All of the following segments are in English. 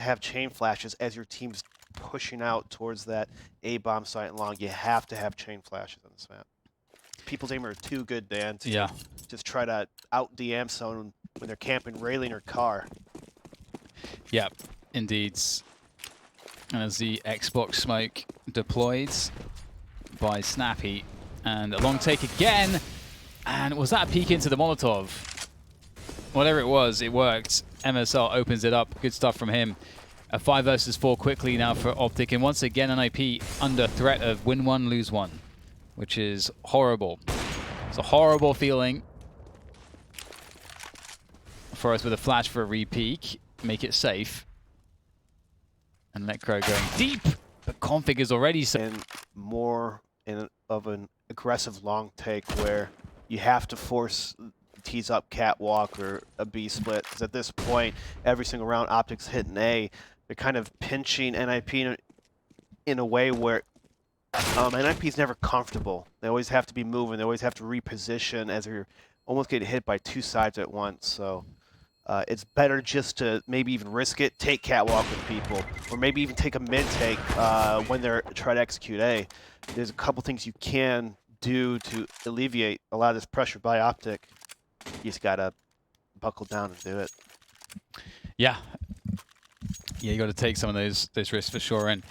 have chain flashes as your team's pushing out towards that A bomb site and long. You have to have chain flashes on this map. People's aim are too good, Dan, to just try to out DM someone when they're camping railing or car. Yeah, indeed. And as the Xbox smoke deployed by Snappy, and a long take again, and was that a peek into the Molotov? Whatever it was, it worked. MSL opens it up. Good stuff from him. A 5 versus 4 quickly now for Optic, and once again NIP under threat of win one, lose one, which is horrible. It's a horrible feeling for us with a flash for a re-peek. Make it safe. And Necro going deep, but config is already and more of an aggressive long take where you have to force tease up catwalk or a B split, because at this point every single round Optic's hitting A. They're kind of pinching NIP in a way where NIP's never comfortable. They always have to be moving. They always have to reposition as they're almost getting hit by two sides at once. So it's better just to maybe even risk it, take catwalk with people, or maybe even take a mid take when they're trying to execute A. There's a couple things you can do to alleviate a lot of this pressure by Optic. You just gotta buckle down and do it. Yeah, you got to take some of those risks for sure, and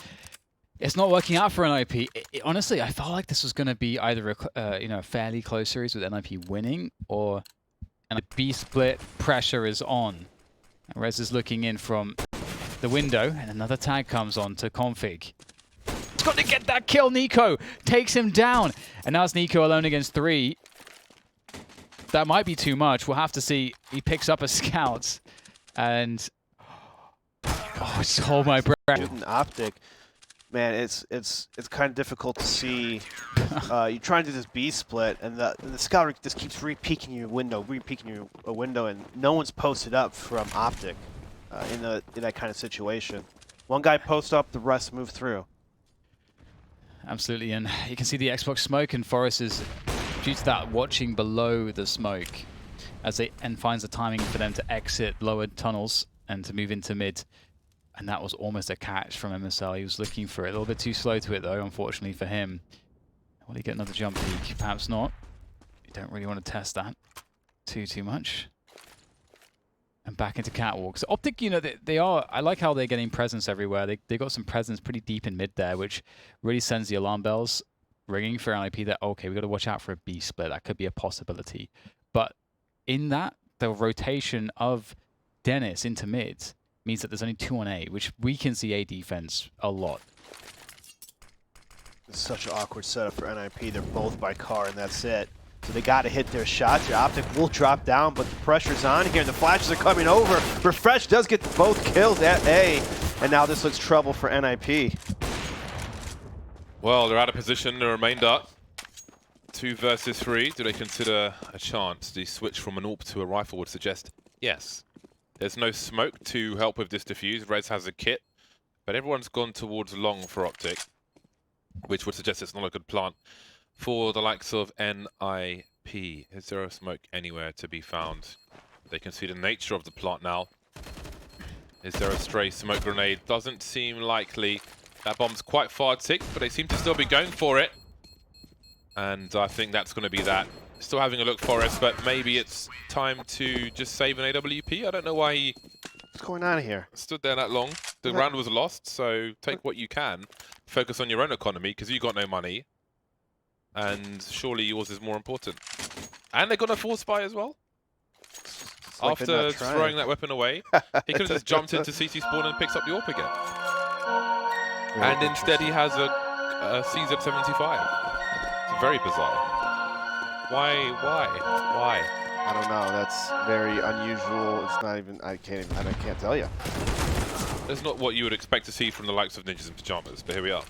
it's not working out for NIP. Honestly, I felt like this was going to be either a fairly close series with NIP winning, or a B split. Pressure is on. And Rez is looking in from the window, and another tag comes on to config. He's got to get that kill. Nico takes him down, and now it's Nico alone against 3. That might be too much. We'll have to see. He picks up a scout, and it's hold my breath. Shooting Optic, man, it's kind of difficult to see. You try and do this B split, and the scout just keeps re-peeking your window, and no one's posted up from Optic in that kind of situation. One guy posts up, the rest move through. Absolutely, and you can see the Xbox smoke, and Forrest is, due to that, watching below the smoke and finds the timing for them to exit lower tunnels and to move into mid. And that was almost a catch from MSL. He was looking for it. A little bit too slow to it, though, unfortunately for him. Will he get another jump peek? Perhaps not. You don't really want to test that too much. And back into catwalks. Optic, they are... I like how they're getting presence everywhere. They got some presence pretty deep in mid there, which really sends the alarm bells ringing for NIP that, okay, we've got to watch out for a B split. That could be a possibility. But in that, the rotation of Dennis into mid means that there's only 2 on A, which weakens the A defense a lot. It's such an awkward setup for NIP. They're both by car, and that's it. So they got to hit their shots. Your Optic will drop down, but the pressure's on here, and the flashes are coming over. Refresh does get both kills at A, and now this looks trouble for NIP. Well, they're out of position. The remainder, 2 versus 3. Do they consider a chance? The switch from an AWP to a rifle would suggest yes. There's no smoke to help with this defuse. Rez has a kit, but everyone's gone towards long for Optic, which would suggest it's not a good plant for the likes of NIP. Is there a smoke anywhere to be found? They can see the nature of the plant now. Is there a stray smoke grenade? Doesn't seem likely. That bomb's quite far ticked, but they seem to still be going for it. And I think that's going to be that. Still having a look for us, but maybe it's time to just save an AWP. I don't know why he... What's going on here? Stood there that long. The round was lost, so take what you can. Focus on your own economy, because you got no money. And surely yours is more important. And they're going to force buy as well. Like after throwing that weapon away, he could have just jumped into CT spawn and picks up the AWP again. And instead he has a CZ75. It's very bizarre. Why? I don't know. That's very unusual. It's not even. I can't tell you. That's not what you would expect to see from the likes of Ninjas in Pajamas, but here we are.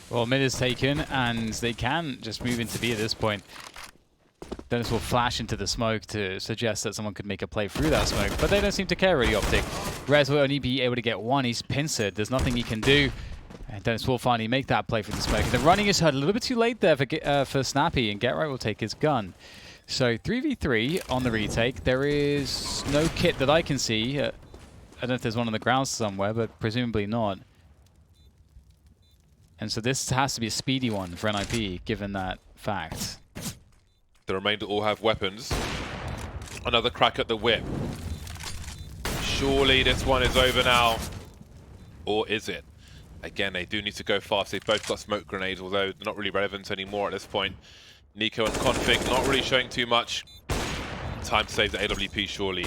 Well, mid is taken, and they can just move into B at this point. Dennis will flash into the smoke to suggest that someone could make a play through that smoke, but they don't seem to care really, Optic. Rez will only be able to get one. He's pincered. There's nothing he can do. And Dennis will finally make that play for the smoke. And the running is heard a little bit too late there for Snappy, and Get Right will take his gun. So 3v3 on the retake. There is no kit that I can see I don't know if there's one on the ground somewhere, but presumably not. And so this has to be a speedy one for NIP, given that fact. The remainder all have weapons. Another crack at the whip. Surely this one is over now. Or is it? Again, they do need to go fast. They've both got smoke grenades, although they're not really relevant anymore at this point. Nico and Config not really showing too much. Time to save the AWP, surely.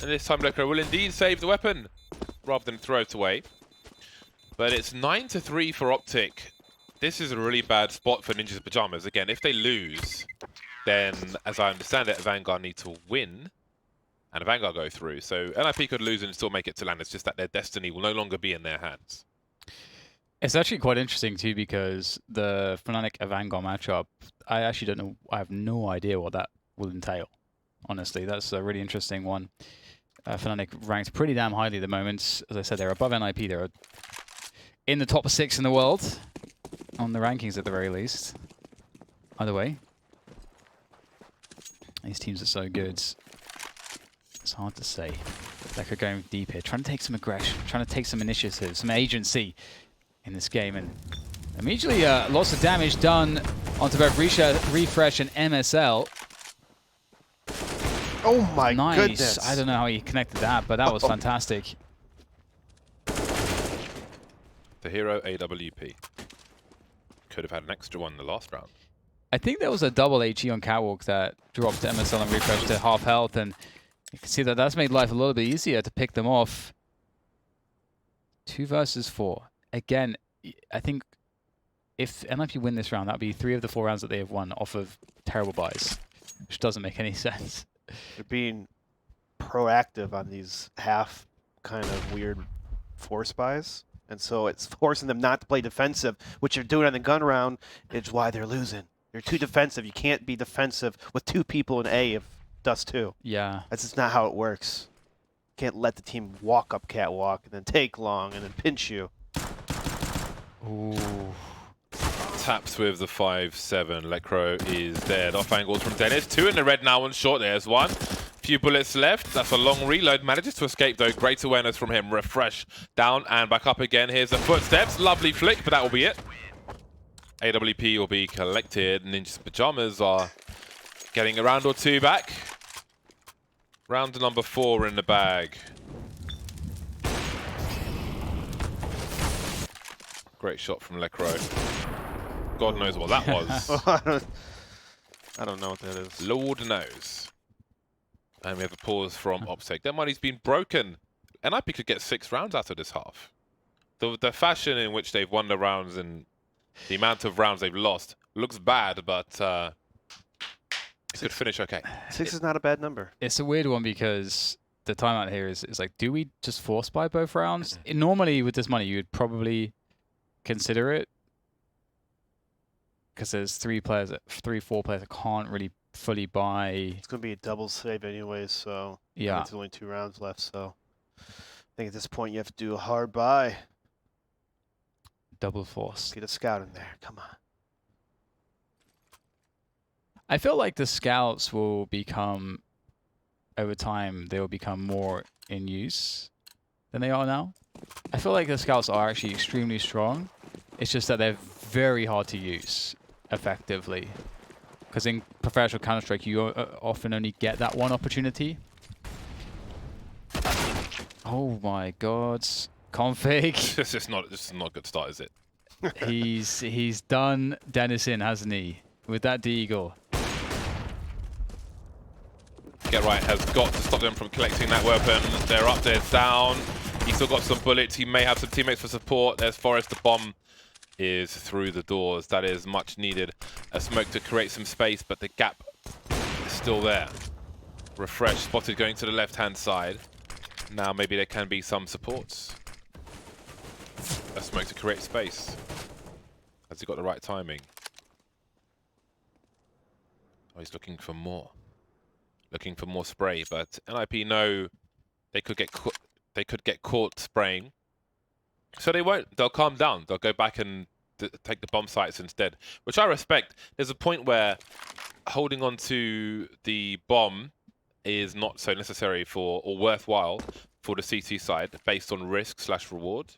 And this time Lecro will indeed save the weapon, rather than throw it away. But it's 9-3 for Optic. This is a really bad spot for Ninja's Pajamas. Again, if they lose, then, as I understand it, Vanguard need to win, and Vanguard go through. So NIP could lose and still make it to land. It's just that their destiny will no longer be in their hands. It's actually quite interesting too, because the Fnatic Vanguard matchup, I actually don't know. I have no idea what that will entail. Honestly, that's a really interesting one. Fnatic ranked pretty damn highly at the moment. As I said, they're above NIP. They're in the top 6 in the world on the rankings at the very least. Either way, these teams are so good. It's hard to say. They're going deep here, trying to take some aggression, trying to take some initiative, some agency in this game, and immediately lots of damage done onto both Refresh and MSL. Oh my Nice. goodness. I don't know how he connected that, but that was fantastic. The hero AWP. Could have had an extra one in the last round. I think there was a double HE on Catwalk that dropped MSL and Refresh to half health, and you can see that that's made life a little bit easier to pick them off. 2 versus 4. Again, I think if NIP win this round, that would be 3 of the 4 rounds that they have won off of terrible buys, which doesn't make any sense. They're being proactive on these half kind of weird force buys. And so it's forcing them not to play defensive, which they're doing on the gun round. It's why they're losing. They're too defensive. You can't be defensive with 2 people in A if Dust 2. Yeah. That's just not how it works. Can't let the team walk up catwalk and then take long and then pinch you. Ooh. Taps with the 5-7. Lecro is dead. Off angles from Dennis. 2 in the red now, 1 short. There's 1. Few bullets left. That's a long reload. Manages to escape though. Great awareness from him. Refresh down and back up again. Here's the footsteps. Lovely flick, but that will be it. AWP will be collected. Ninja's Pajamas are getting a round or 2 back. Round number 4 in the bag. Great shot from Lecro. God knows what that was. I don't know what that is. Lord knows. And we have a pause from Optic. Their money's been broken. NIP could get 6 rounds out of this half. The fashion in which they've won the rounds and the amount of rounds they've lost looks bad, but it could finish okay. 6 is not a bad number. It's a weird one because the timeout here is like, do we just force buy both rounds? Normally with this money, you would probably consider it, because there's 4 players that can't really fully buy. It's going to be a double save anyway, so Yeah. there's only 2 rounds left, so I think at this point you have to do a hard buy. Double force. Get a scout in there. Come on. I feel like the scouts will become, over time, they will become more in use than they are now. I feel like the scouts are actually extremely strong. It's just that they're very hard to use effectively. Because in professional Counter-Strike, you often only get that one opportunity. Oh my god. Config. This is not a good start, is it? He's done Dennis in, hasn't he? With that Deagle. Get Right has got to stop them from collecting that weapon. They're up, they're down. He's still got some bullets. He may have some teammates for support. There's Forrest. The bomb is through the doors. That is much needed. A smoke to create some space, but the gap is still there. Refresh spotted going to the left-hand side. Now maybe there can be some supports. A smoke to create space. Has he got the right timing? Oh, he's looking for more. Looking for more spray, but NIP know they could get caught spraying. So they won't. They'll calm down. They'll go back and take the bomb sites instead, which I respect. There's a point where holding on to the bomb is not so necessary for or worthwhile for the CT side based on risk/reward.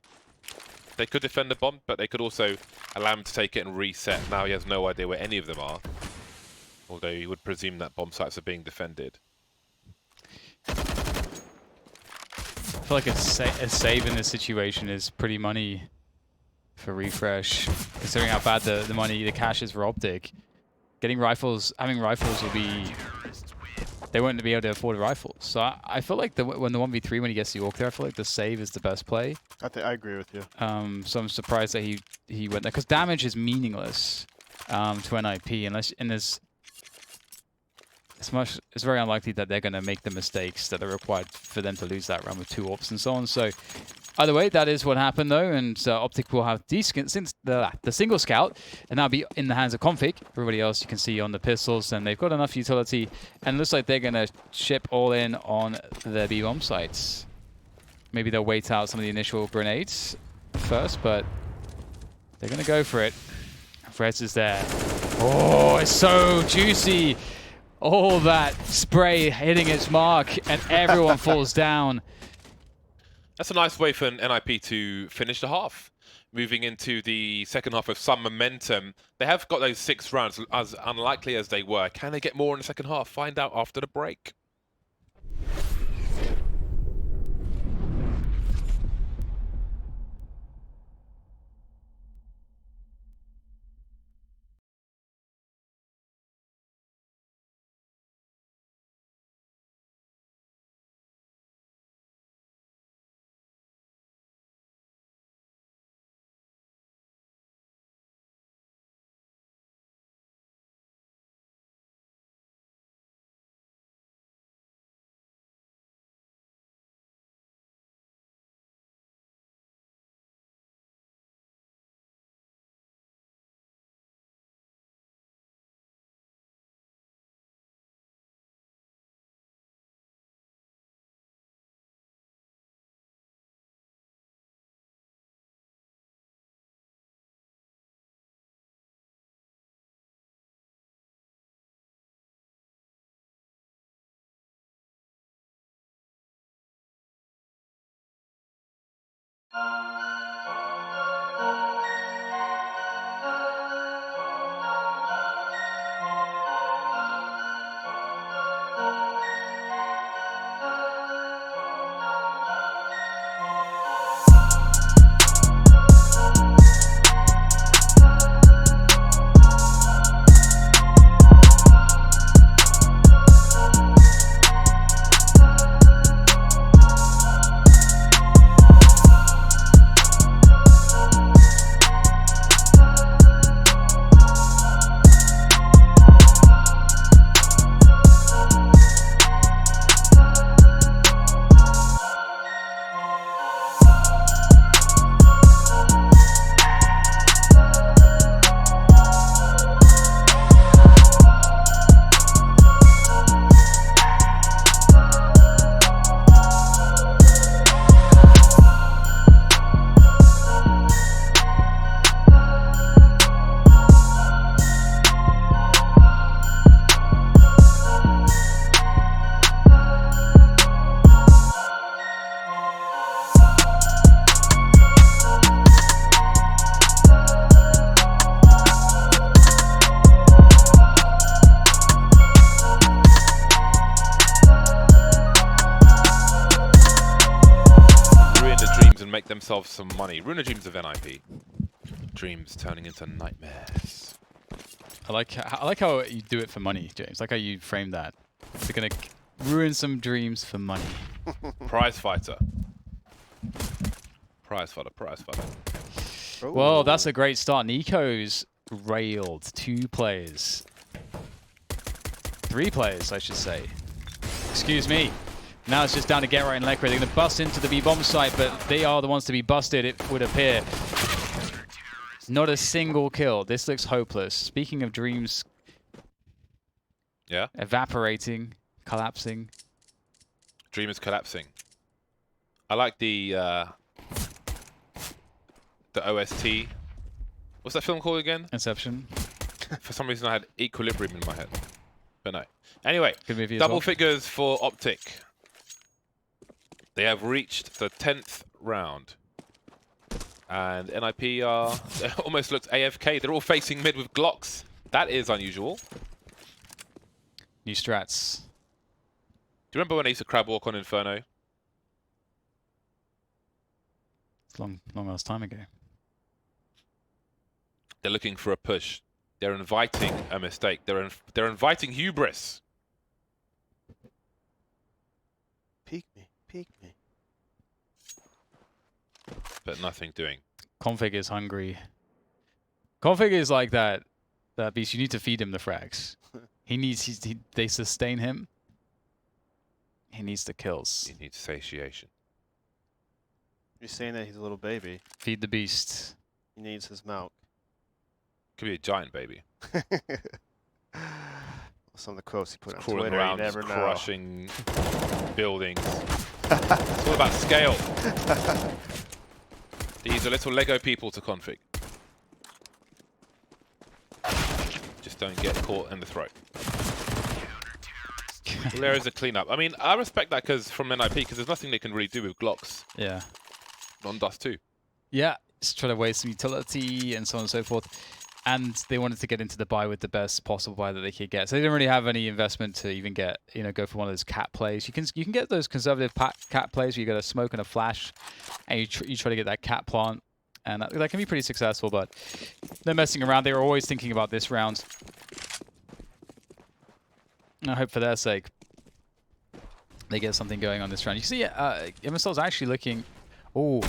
They could defend the bomb, but they could also allow him to take it and reset. Now he has no idea where any of them are. Although you would presume that bomb sites are being defended. I feel like a save in this situation is pretty money for Refresh, considering how bad the cash is for Optic. Having rifles will be... They won't be able to afford rifles. So I feel like when the 1v3, when he gets the Orc there, I feel like the save is the best play. I agree with you. So I'm surprised that he went there, because damage is meaningless to NIP, unless it's very unlikely that they're going to make the mistakes that are required for them to lose that round with 2 AWPs and so on. So either way, that is what happened though, and Optic will have since the single scout, and that'll be in the hands of Config. Everybody else you can see on the pistols, and they've got enough utility, and it looks like they're going to ship all in on their B-bomb sites. Maybe they'll wait out some of the initial grenades first, but they're going to go for it. Reds is there. Oh, it's so juicy. All that spray hitting its mark, and everyone falls down. That's a nice way for an NIP to finish the half. Moving into the second half with some momentum. They have got those 6 rounds, as unlikely as they were. Can they get more in the second half? Find out after the break. Themselves some money. Ruin the dreams of NIP. Dreams turning into nightmares. I like how you do it for money, James. I like how you frame that. They're gonna ruin some dreams for money. Prize fighter. Prize fighter. Prize fighter. Ooh. Well, that's a great start. Nico's railed 2 players. 3 players, I should say. Excuse me. Now it's just down to Get Right and Lekra. They're going to bust into the B-bomb site, but they are the ones to be busted, it would appear. Not a single kill. This looks hopeless. Speaking of dreams... Yeah? Evaporating, collapsing. Dream is collapsing. I like the OST. What's that film called again? Inception. For some reason I had Equilibrium in my head. But no. Anyway, Good movie as double well. figures for Optic. They have reached the 10th round. And NIP are almost looks AFK. They're all facing mid with Glocks. That is unusual. New strats. Do you remember when I used to crab walk on Inferno? It's long ass time ago. They're looking for a push. They're inviting a mistake. They're inviting hubris. Peek me, peek me. But nothing doing. Config is hungry. Config is like that beast. You need to feed him the frags. They sustain him. He needs the kills. He needs satiation. You're saying that he's a little baby. Feed the beast. He needs his milk. Could be a giant baby. Some of the quotes he put on Crawling Twitter, around, you never know. crushing buildings. It's all about scale. These are little Lego people to config. Just don't get caught in the throat. Well, there is a cleanup. I mean, I respect that from NIP because there's nothing they can really do with Glocks Yeah. on Dust 2. Yeah. Just try to waste some utility and so on and so forth. And they wanted to get into the buy with the best possible buy that they could get. So they didn't really have any investment to even get, go for one of those cat plays. You can get those conservative cat plays where you get a smoke and a flash, and you try to get that cat plant, and that can be pretty successful. But they're messing around. They were always thinking about this round. And I hope for their sake they get something going on this round. You see, MSL's actually looking. Oh,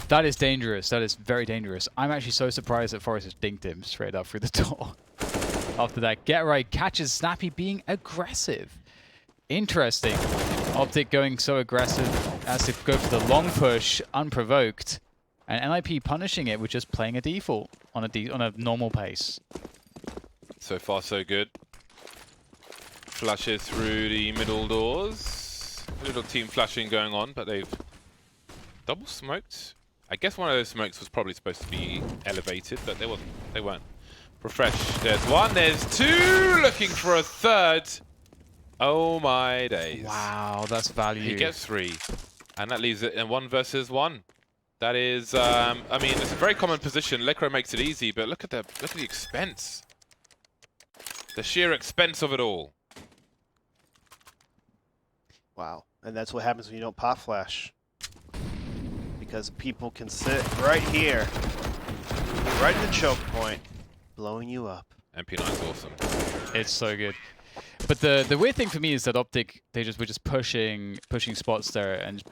that is dangerous. That is very dangerous. I'm actually so surprised that Forrest has dinked him straight up through the door. After that, Get Right catches Snappy being aggressive. Interesting. Optic going so aggressive as to go for the long push, unprovoked. And NIP punishing it with just playing a default on a normal pace. So far, so good. Flashes through the middle doors. A little team flashing going on, but they've double smoked. I guess one of those smokes was probably supposed to be elevated, but they weren't. Refresh. There's one. There's two. Looking for a third. Oh my days. Wow, that's value. He gets 3. And that leaves it in 1 versus 1. That is, I mean, it's a very common position. Lecro makes it easy, but look at the expense. The sheer expense of it all. Wow. And that's what happens when you don't pop flash. Because people can sit right here, right in the choke point, blowing you up. MP9 is awesome. It's so good. But the weird thing for me is that Optic, were just pushing spots there, and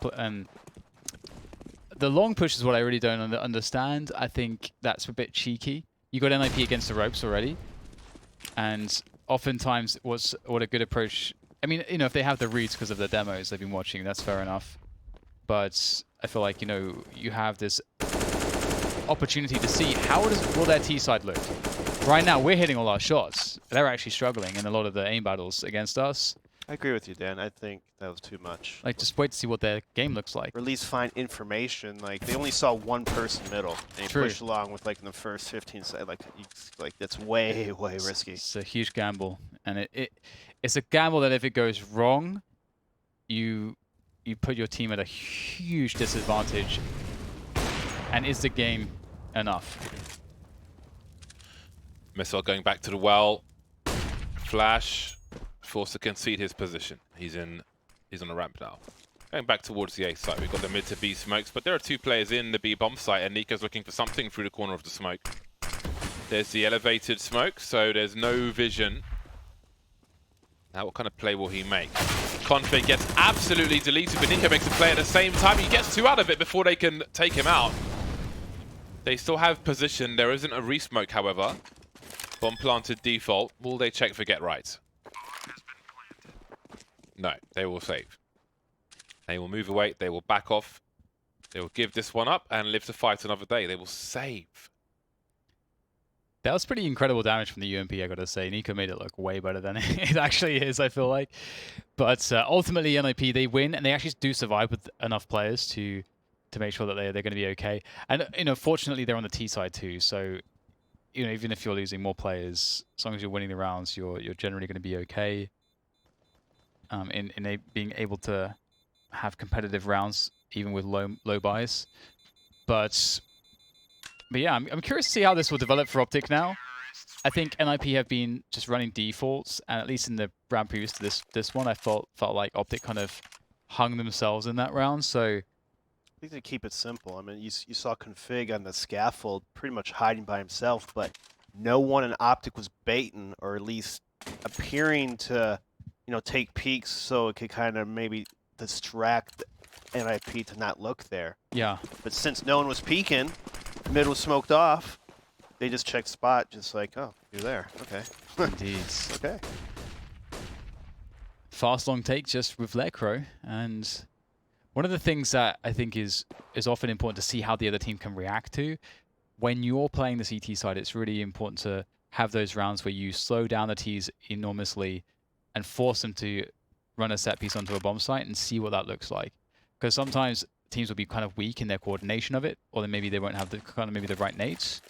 the long push is what I really don't understand. I think that's a bit cheeky. You got NIP against the ropes already, and oftentimes what a good approach. I mean, if they have the reads because of the demos they've been watching, that's fair enough. But I feel like, you have this opportunity to see will their T side look. Right now, we're hitting all our shots. They're actually struggling in a lot of the aim battles against us. I agree with you, Dan. I think that was too much. Like, just wait to see what their game looks like. Or at least find information. Like, they only saw one person middle. And True. pushed along with, in the first 15 seconds. Like that's way, way risky. It's a huge gamble. And it's a gamble that if it goes wrong, you put your team at a huge disadvantage. And is the game enough? Missile going back to the well. Flash. Forced to concede his position. He's on the ramp now. Going back towards the A site. We've got the mid to B smokes, but there are 2 players in the B bomb site, and Nico's looking for something through the corner of the smoke. There's the elevated smoke, so there's no vision. Now, what kind of play will he make? Config gets absolutely deleted, but Nico makes a play at the same time. He gets 2 out of it before they can take him out. They still have position. There isn't a resmoke, however. Bomb planted default. Will they check for Get Right? No, they will save. They will move away. They will back off. They will give this one up and live to fight another day. They will save. That was pretty incredible damage from the UMP, I gotta say. Nico made it look way better than it actually is, I feel like. But ultimately, NIP, they win, and they actually do survive with enough players to make sure that they're going to be okay. And, fortunately, they're on the T side too, so, even if you're losing more players, as long as you're winning the rounds, you're generally going to be okay in being able to have competitive rounds even with low buys. But yeah, I'm curious to see how this will develop for Optic now. I think NIP have been just running defaults, and at least in the round previous to this one, I felt like Optic kind of hung themselves in that round. So I think they keep it simple. I mean, you saw Config on the scaffold pretty much hiding by himself, but no one in Optic was baiting, or at least appearing to, take peeks so it could kind of maybe distract NIP to not look there. yeah, But since no one was peeking, mid was smoked off, they just checked spot, just like, oh, you're there. Okay. indeed. Okay. Fast long take just with Lecro, and one of the things that I think is often important to see how the other team can react to. When you're playing the CT side, it's really important to have those rounds where you slow down the Ts enormously and force them to run a set piece onto a bomb site and see what that looks like. Because sometimes teams will be kind of weak in their coordination of it, or then maybe they won't have the right nades.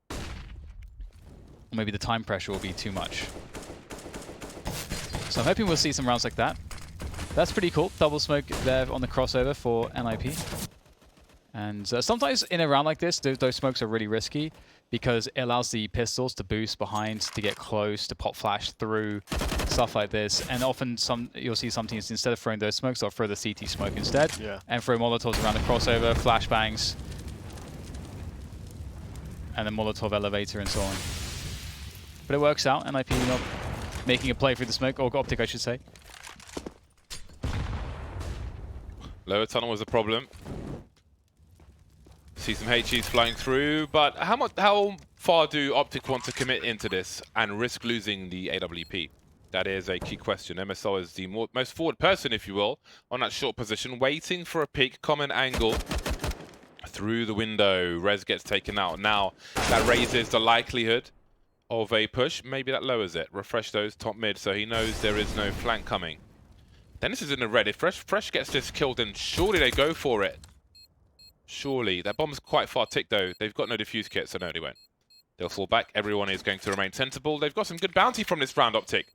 Or maybe the time pressure will be too much. So I'm hoping we'll see some rounds like that. That's pretty cool. Double smoke there on the crossover for NIP. And sometimes in a round like this, those smokes are really risky because it allows the pistols to boost behind, to get close, to pop flash through, stuff like this. And often you'll see some teams, instead of throwing those smokes, they'll throw the CT smoke instead. Yeah. And throw Molotovs around the crossover, flashbangs, and then Molotov elevator and so on. But it works out. NIP not making a play through the smoke, or Optic, I should say. Lower tunnel was a problem. See some HEs flying through, but how far do Optic want to commit into this and risk losing the AWP? That is a key question. MSL is the most forward person, if you will, on that short position, waiting for a peak, common angle. Through the window, Rez gets taken out. Now, that raises the likelihood of a push. Maybe that lowers it. Refresh those top mid, so he knows there is no flank coming. Dennis is in the red. If Fresh gets this killed, then surely they go for it. Surely. That bomb's quite far ticked, though. They've got no defuse kit, so no, they won't. They'll fall back. Everyone is going to remain sensible. They've got some good bounty from this round, Optic.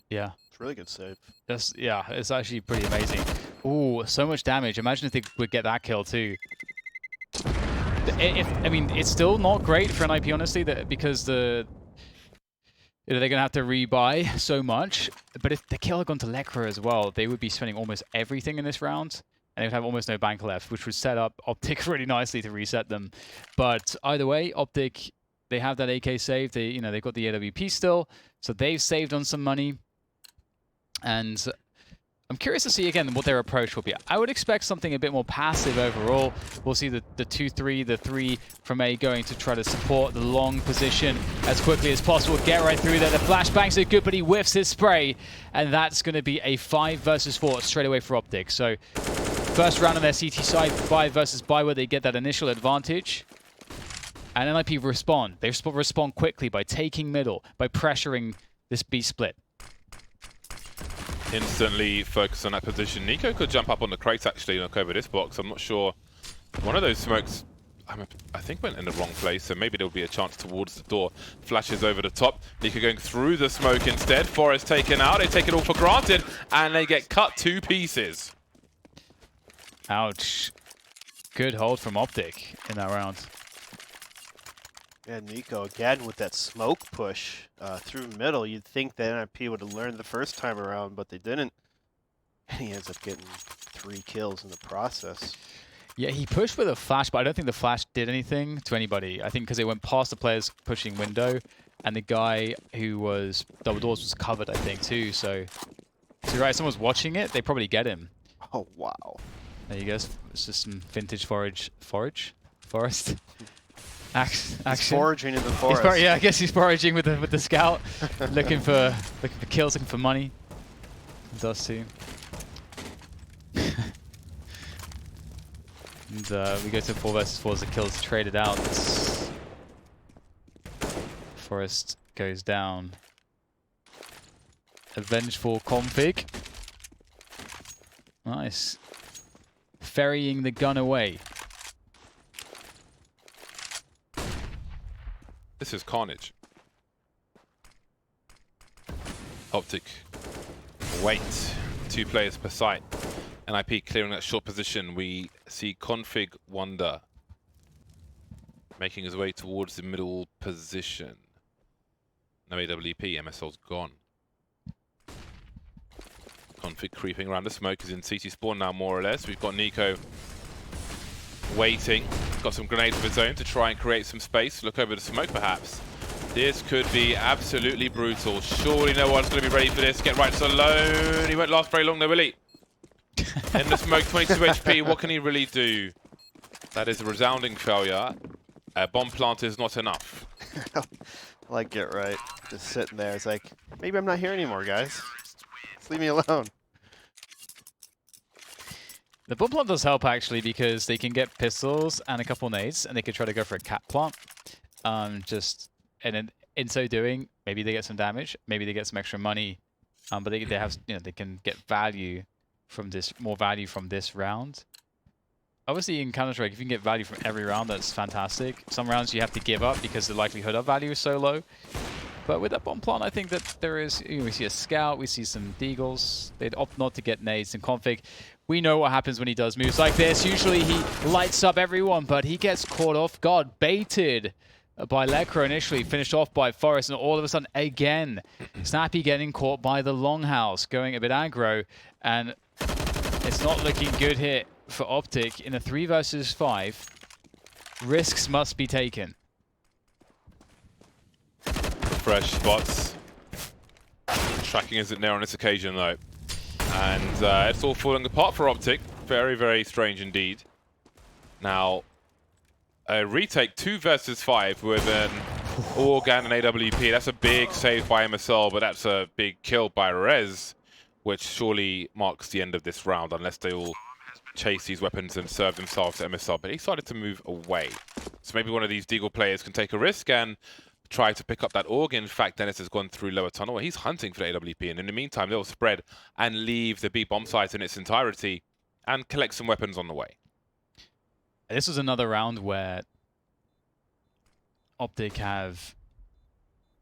Yeah. It's a really good save. Yeah, it's actually pretty amazing. Ooh, so much damage. Imagine if they would get that kill, too. I mean, it's still not great for an IP, honestly, because they're going to have to rebuy so much. But if the kill had gone to Lecro as well, they would be spending almost everything in this round. And they would have almost no bank left, which would set up Optic really nicely to reset them. But either way, Optic, they have that AK save. They've got the AWP still, so they've saved on some money. And I'm curious to see, again, what their approach will be. I would expect something a bit more passive overall. We'll see the 2-3, the 3 from A going to try to support the long position as quickly as possible. Get right through there. The flashbangs are good, but he whiffs his spray. And that's going to be a 5 versus 4 straight away for Optic. So first round on their CT side, 5 versus buy, where they get that initial advantage. And NIP respond. They respond quickly by taking middle, by pressuring this B split. Instantly focus on that position. Nico could jump up on the crate, actually, knock over this box. I'm not sure. One of those smokes, I think, went in the wrong place, so maybe there'll be a chance towards the door. Flashes over the top. Nico going through the smoke instead. Forest taken out. They take it all for granted, and they get cut to pieces. Ouch. Good hold from Optic in that round. Yeah, Nico again with that smoke push through middle. You'd think that NIP would have learned the first time around, but they didn't. And he ends up getting 3 kills in the process. Yeah, he pushed with a flash, but I don't think the flash did anything to anybody. I think because it went past the players pushing window, and the guy who was double doors was covered, I think, too. So you're right, someone's watching it, they probably get him. Oh, wow. There you go. It's just some vintage forest. Action. He's foraging in the forest. Yeah, I guess he's foraging with the scout, looking for kills, looking for money. He does too. And we go to 4 versus 4 as the kills traded out. Forest goes down. A vengeful config. Nice. Ferrying the gun away. This is carnage. Optic. Wait. 2 players per site. NIP clearing that short position. We see Config Wonder making his way towards the middle position. No AWP, MSL's gone. Config creeping around the smoke is in CT spawn now, more or less. We've got Nico waiting. Got some grenades of his own to try and create some space. Look over the smoke, perhaps. This could be absolutely brutal. Surely no one's going to be ready for this. Get right to alone. He won't last very long, though, will he? In the smoke, 22 HP. What can he really do? That is a resounding failure. A bomb plant is not enough. Like, get right. Just sitting there. It's like, maybe I'm not here anymore, guys. Just leave me alone. The bomb plant does help, actually, because they can get pistols and a couple nades, and they can try to go for a cat plant. And in so doing, maybe they get some damage, maybe they get some extra money, but they have, they can get value from this, more value from this round. Obviously, in Counter-Strike, if you can get value from every round, that's fantastic. Some rounds you have to give up because the likelihood of value is so low. But with that bomb plant, I think that there is, we see a scout, we see some deagles. They'd opt not to get nades and config. We know what happens when he does moves like this. Usually he lights up everyone, but he gets caught off guard, baited by Lecro initially, finished off by Forest, and all of a sudden, again, Snappy getting caught by the Longhouse, going a bit aggro, and it's not looking good here for Optic. In a 3 versus 5, risks must be taken. Fresh spots. Tracking isn't there on this occasion, though. And it's all falling apart for Optic. Very, very strange indeed. Now, a retake 2 versus 5 with an Organ and AWP. That's a big save by MSL, but that's a big kill by Rez, which surely marks the end of this round, unless they all chase these weapons and serve themselves to MSL. But he started to move away. So maybe one of these Deagle players can take a risk and try to pick up that Org. In fact, Dennis has gone through lower tunnel. He's hunting for the AWP, and in the meantime, they'll spread and leave the B bomb site in its entirety and collect some weapons on the way. This was another round where Optic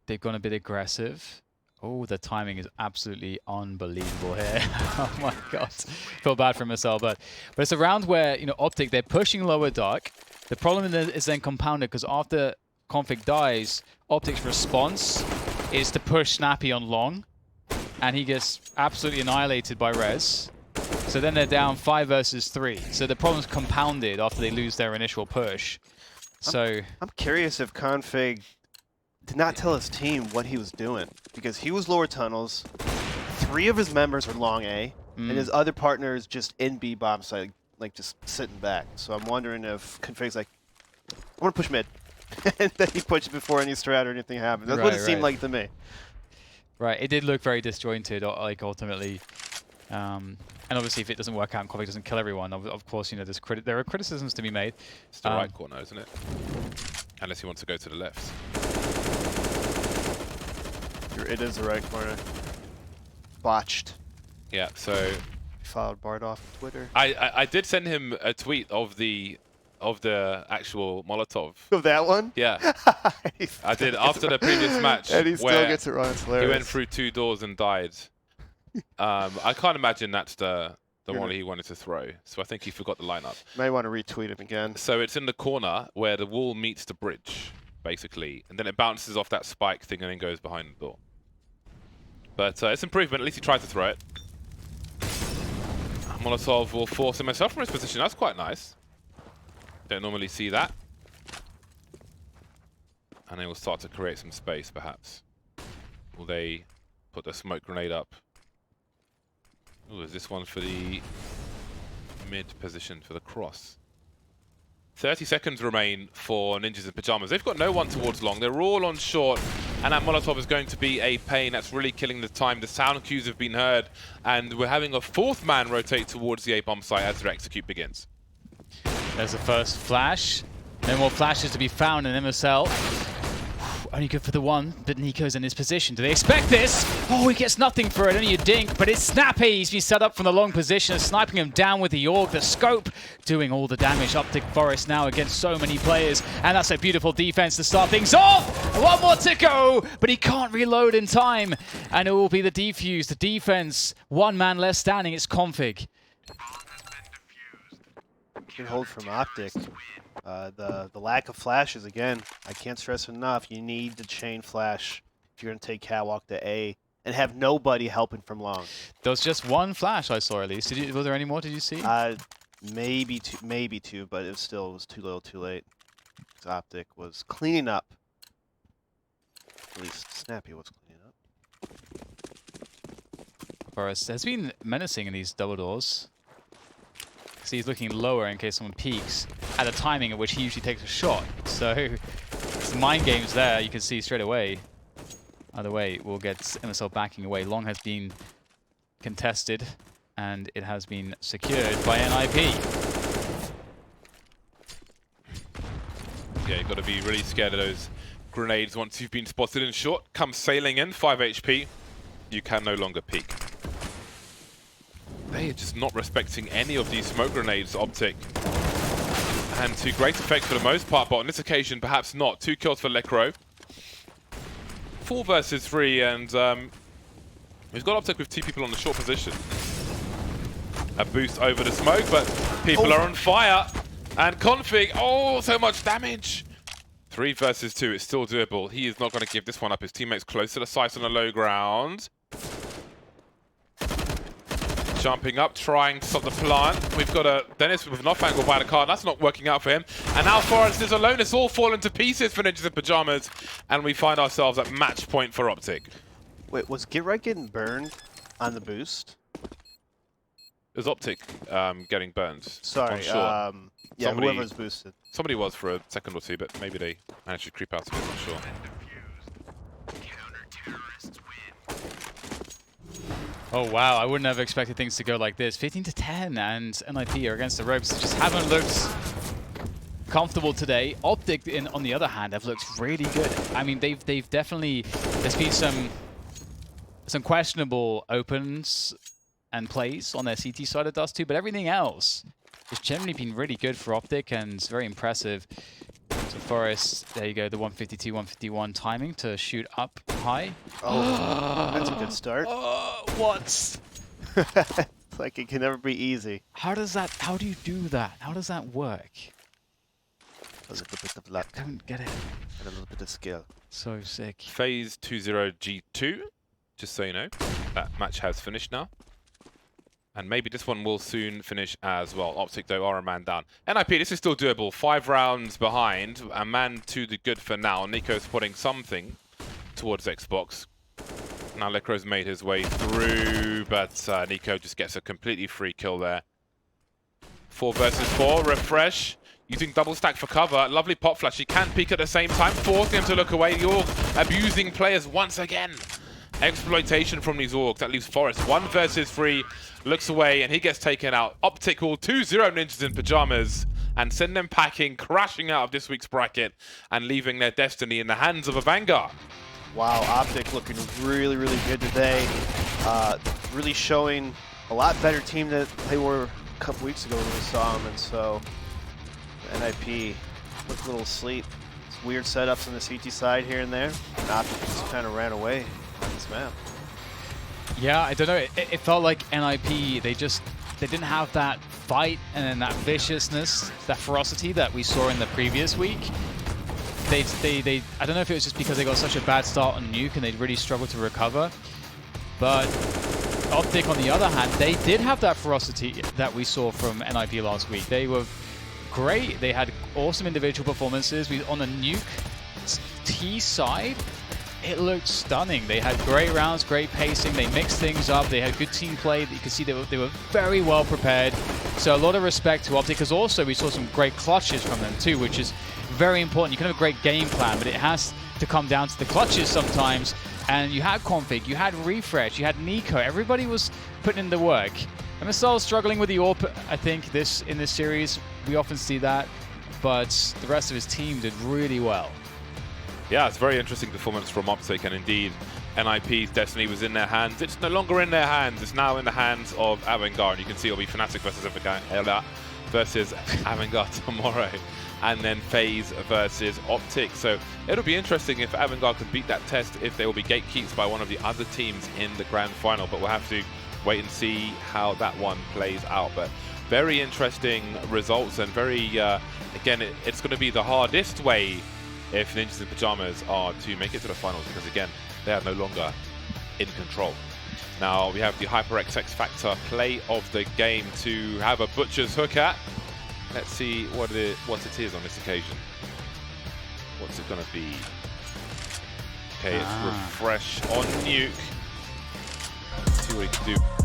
they've gone a bit aggressive. Oh, the timing is absolutely unbelievable here. Oh my god. Feel bad for myself, but it's a round where, Optic, they're pushing lower dark. The problem is then compounded because after Config dies, Optic's response is to push Snappy on long, and he gets absolutely annihilated by Rez. So then they're down 5 versus 3. So the problem's compounded after they lose their initial push. So I'm curious if Config did not tell his team what he was doing, because he was lower tunnels, 3 of his members were long A, and his other partners just in B bomb site, like just sitting back. So I'm wondering if Config's like, I want to push mid. And then he pushed before any strat or anything happened. That's what it seemed like to me. Right, it did look very disjointed, like ultimately. And obviously, if it doesn't work out and Config doesn't kill everyone, of course, there are criticisms to be made. It's the right corner, isn't it? Unless he wants to go to the left. It is the right corner. Botched. Yeah, so He followed Bart off Twitter. I did send him a tweet of the actual Molotov. Of that one? Yeah. I did after the previous match. And he still gets it wrong. It's hilarious. He went through 2 doors and died. I can't imagine that's the one he wanted to throw. So I think he forgot the lineup. May want to retweet him again. So it's in the corner where the wall meets the bridge, basically. And then it bounces off that spike thing and then goes behind the door. But it's improvement. At least he tried to throw it. Molotov will force himself from his position. That's quite nice. Don't normally see that. And they will start to create some space, perhaps. Will they put the smoke grenade up? Ooh, is this one for the mid position for the cross? 30 seconds remain for Ninjas in Pyjamas. They've got no one towards long. They're all on short, and that Molotov is going to be a pain. That's really killing the time. The sound cues have been heard, and we're having a 4th man rotate towards the A-bomb site as their execute begins. There's the first flash. No more flashes to be found in MSL. Only good for the one, but Nico's in his position. Do they expect this? Oh, he gets nothing for it, only a dink, but it's Snappy. He's been set up from the long position, sniping him down with the Org, the scope, doing all the damage. Optic Forest now against so many players, and that's a beautiful defense to start things off. One more to go, but he can't reload in time, and it will be the defuse, the defense. 1 man less standing, it's Config. Good hold from Optic. The lack of flashes, again, I can't stress enough. You need to chain flash if you're going to take catwalk to A and have nobody helping from long. There was just one flash I saw at least. Was there any more? Did you see? Maybe two, but it was too little, too late. Optic was cleaning up. At least Snappy was cleaning up. Forrest has been menacing in these double doors. So he's looking lower in case someone peeks at a timing at which he usually takes a shot. So some mind games there. You can see straight away. Either way, we'll get MSL backing away. Long has been contested, and it has been secured by NIP. Yeah, you've got to be really scared of those grenades once you've been spotted in short. Come sailing in, 5 HP. You can no longer peek. They are just not respecting any of these smoke grenades, Optic. And to great effect for the most part, but on this occasion, perhaps not. 2 kills for Lecro. 4 versus 3, and we've got Optic with 2 people on the short position. A boost over the smoke, but people are on fire. And Config, oh, so much damage. 3 versus 2, it's still doable. He is not going to give this one up. His teammate's close to the site on the low ground. Jumping up, trying to stop the plant. We've got a Dennis with an off angle by the car. That's not working out for him. And now Forrest is alone. It's all fallen to pieces for Ninjas in Pajamas. And we find ourselves at match point for Optic. Wait, was Get Right getting burned on the boost? It was Optic getting burned. Sorry, yeah, whoever was boosted. Somebody was for a second or two, but maybe they managed to creep out of it, I'm not sure. Oh wow, I wouldn't have expected things to go like this. 15-10, and NIP are against the ropes. They just haven't looked comfortable today. Optic, on the other hand, have looked really good. I mean, they've definitely, there's been some questionable opens and plays on their CT side of Dust 2, but everything else has generally been really good for Optic and very impressive. So Forrest, there you go, the 152, 151 timing to shoot up high. Oh, that's a good start. What? It's like it can never be easy. How do you do that? How does that work? A little bit of luck I don't get it. and a little bit of skill. So sick. Phase 20G2, just so you know, that match has finished now. And maybe this one will soon finish as well. Optic, though, are a man down. NIP, this is still doable. 5 rounds behind. A man to the good for now. Nico's putting something towards Xbox. Now Lecro's made his way through, but Nico just gets a completely free kill there. 4 versus 4. Refresh. Using double stack for cover. Lovely pop flash. He can peek at the same time, forcing him to look away. The Org abusing players once again. Exploitation from these Orgs. That leaves Forrest 1 versus 3. Looks away and he gets taken out. Optic will 2-0 Ninjas in Pajamas and send them packing, crashing out of this week's bracket and leaving their destiny in the hands of a Vanguard. Wow, Optic looking really, really good today. Really showing a lot better team than they were a couple weeks ago when we saw them. And so NIP took a little sleep. Some weird setups on the CT side here and there. And Optic just kind of ran away on this map. Yeah, I don't know. It felt like NIP, they didn't have that fight and that viciousness, that ferocity that we saw in the previous week. I don't know if it was just because they got such a bad start on Nuke and they'd really struggled to recover. But Optic, on the other hand, they did have that ferocity that we saw from NIP last week. They were great. They had awesome individual performances. On the Nuke T side, it looked stunning. They had great rounds, great pacing. They mixed things up. They had good team play. You could see they were very well prepared. So a lot of respect to Optic, because also we saw some great clutches from them too, which is very important. You can have a great game plan, but it has to come down to the clutches sometimes. And you had Config, you had Refresh, you had Nico. Everybody was putting in the work. MSL struggling with the AWP, I think, in this series. We often see that, but the rest of his team did really well. Yeah, it's a very interesting performance from Optic, and indeed, NIP's destiny was in their hands. It's no longer in their hands. It's now in the hands of Avangard. You can see it'll be Fnatic versus Avangard tomorrow, and then FaZe versus Optic. So it'll be interesting if Avangard can beat that test, if they will be gatekeeps by one of the other teams in the grand final. But we'll have to wait and see how that one plays out. But very interesting results, and very, again, it's going to be the hardest way if Ninjas in Pajamas are to make it to the finals, because again, they are no longer in control. Now we have the HyperX X Factor play of the game to have a butcher's hook at. Let's see what it is on this occasion. What's it going to be? Okay, it's refresh on nuke. Let's see what he can do.